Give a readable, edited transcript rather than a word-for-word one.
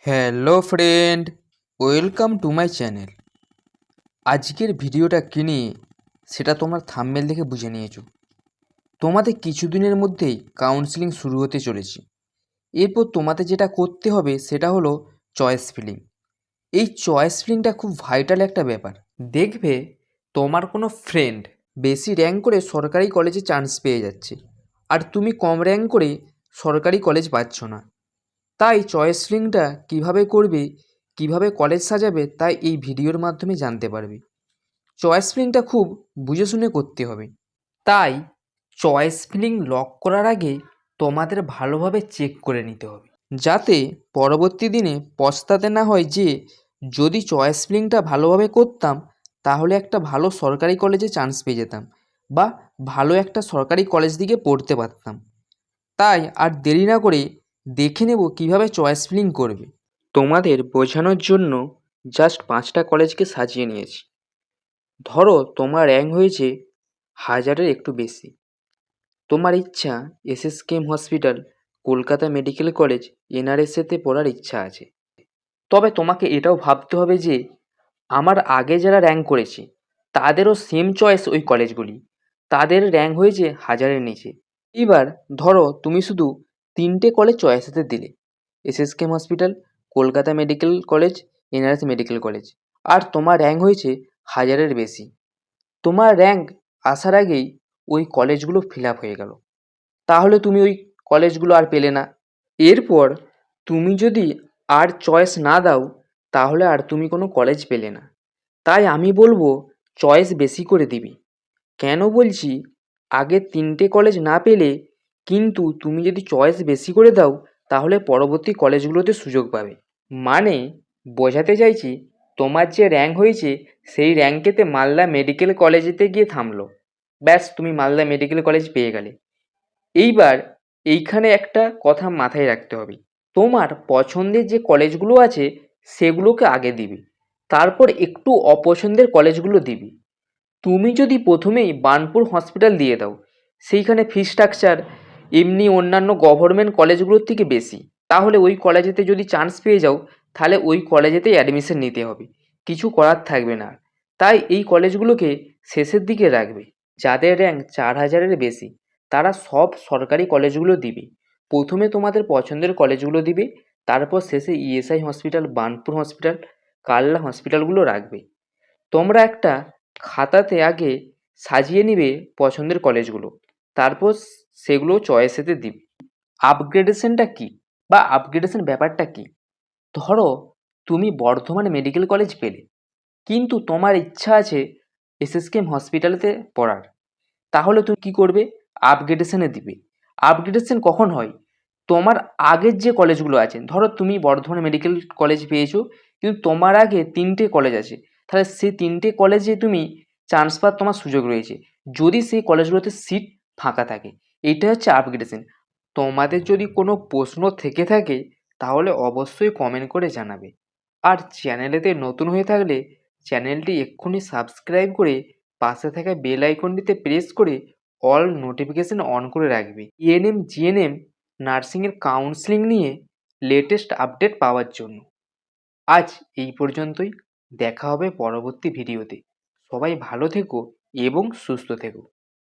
Hello friend, welcome to my channel. আজকের ভিডিওটা কি নিয়ে সেটা তোমরা থাম্বনেল দেখে বুঝে নিয়েছো। তোমাদের কিছুদিনের মধ্যেই কাউন্সেলিং শুরু হতে চলেছে। এরপর তোমাদের যেটা করতে হবে সেটা হলো চয়েস ফিলিং। এই চয়েস ফিলিংটা খুব ভাইটাল একটা ব্যাপার। দেখবে তোমার কোনো ফ্রেন্ড বেশি র্যাঙ্ক করে সরকারি কলেজে চান্স পেয়ে যাচ্ছে, আর তুমি কম র্যাঙ্ক করে সরকারি কলেজ পাচ্ছ না। তাই চয়েস ফিলিংটা কীভাবে করবে, কিভাবে কলেজ সাজাবে, তাই এই ভিডিওর মাধ্যমে জানতে পারবে। চয়েস ফিলিংটা খুব বুঝে শুনে করতে হবে। তাই চয়েস ফিলিং লক করার আগে তোমাদের ভালোভাবে চেক করে নিতে হবে, যাতে পরবর্তী দিনে পস্তাতে না হয় যে যদি চয়েস ফিলিংটা ভালোভাবে করতাম তাহলে একটা ভালো সরকারি কলেজে চান্স পেয়ে যেতাম বা ভালো একটা সরকারি কলেজ দিকে পড়তে পারতাম। তাই আর দেরি না করে দেখে নেব কিভাবে চয়েস ফিলিং করবে। তোমাদের বোঝানোর জন্য জাস্ট 5টা কলেজকে সাজিয়ে নিয়েছি। ধরো তোমার র্যাঙ্ক হয়েছে 1000-এর একটু বেশি। তোমার ইচ্ছা SSKM hospital, Kolkata medical college, এনআরএসএতে পড়ার ইচ্ছা আছে। তবে তোমাকে এটাও ভাবতে হবে যে আমার আগে যারা র্যাঙ্ক করেছে তাদেরও সেম চয়েস ওই কলেজগুলি, তাদের র্যাঙ্ক হয়েছে 1000-এর নিচে। এবার ধরো তুমি শুধু 3টে কলেজ চয়েসেতে দিলে, SSKM hospital, Kolkata medical college, NRS medical college, আর তোমার র্যাঙ্ক হয়েছে 1000-এর বেশি। তোমার র্যাঙ্ক আসার আগেই ওই কলেজগুলো ফিল আপ হয়ে গেল, তাহলে তুমি ওই কলেজগুলো আর পেলে না। এরপর তুমি যদি আর চয়েস না দাও তাহলে আর তুমি কোনো কলেজ পেলে না। তাই আমি বলবো চয়েস বেশি করে দিবি। কেন বলছি, আগে 3টে কলেজ না পেলে কিন্তু তুমি যদি চয়েস বেশি করে দাও তাহলে পরবর্তী কলেজগুলোতে সুযোগ পাবে। মানে বোঝাতে চাইছি, তোমার যে র্যাঙ্ক হয়েছে সেই র্যাঙ্কেতে মালদা মেডিকেল কলেজেতে গিয়ে থামলো, ব্যাস তুমি মালদা মেডিকেল কলেজ পেয়ে গেলে। এইবার এইখানে একটা কথা মাথায় রাখতে হবে, তোমার পছন্দের যে কলেজগুলো আছে সেগুলোকে আগে দিবি, তারপর একটু অপছন্দের কলেজগুলো দিবি। তুমি যদি প্রথমেই বার্নপুর হসপিটাল দিয়ে দাও, সেইখানে ফি স্ট্রাকচার এমনি অন্যান্য গভর্নমেন্ট কলেজগুলোর থেকে বেশি, তাহলে ওই কলেজেতে যদি চান্স পেয়ে যাও তাহলে ওই কলেজেতেই অ্যাডমিশন নিতে হবে, কিছু করার থাকবে না। তাই এই কলেজগুলোকে শেষের দিকে রাখবে। যাদের র্যাঙ্ক 4000-এর বেশি তারা সব সরকারি কলেজগুলো দিবে। প্রথমে তোমাদের পছন্দের কলেজগুলো দিবে, তারপর শেষে ESI hospital, Burnpur hospital, Kalna হসপিটালগুলো রাখবে। তোমরা একটা খাতাতে আগে সাজিয়ে নিবে পছন্দের কলেজগুলো, তারপর সেগুলো চয়েসেতে দিবে। আপগ্রেডেশনটা কী বা আপগ্রেডেশন ব্যাপারটা কী? ধরো তুমি বর্ধমান মেডিকেল কলেজ পেলে, কিন্তু তোমার ইচ্ছা আছে এসএসকেএম হসপিটালেতে পড়ার, তাহলে তুমি কী করবে? আপগ্রেডেশনে দিবে। আপগ্রেডেশন কখন হয়? তোমার আগের যে কলেজগুলো আছে, ধরো তুমি বর্ধমান মেডিকেল কলেজ পেয়েছো কিন্তু তোমার আগে 3টে কলেজ আছে, তাহলে সেই 3টে কলেজে তুমি চান্স পাওয়ার তোমার সুযোগ রয়েছে যদি সেই কলেজগুলোতে সিট ফাঁকা থাকে। এইটা হচ্ছে আপগ্রেডেশন। তোমাদের যদি কোনো প্রশ্ন থেকে থাকে তাহলে অবশ্যই কমেন্ট করে জানাবে। আর চ্যানেলেতে নতুন হয়ে থাকলে চ্যানেলটি এক্ষুনি সাবস্ক্রাইব করে পাশে থাকা বেল আইকনটিতে প্রেস করে অল নোটিফিকেশান অন করে রাখবে এএনএম জিএনএম নার্সিংয়ের কাউন্সেলিং নিয়ে লেটেস্ট আপডেট পাওয়ার জন্য। আজ এই পর্যন্তই, দেখা হবে পরবর্তী ভিডিওতে। সবাই ভালো থেকো এবং সুস্থ থেকো।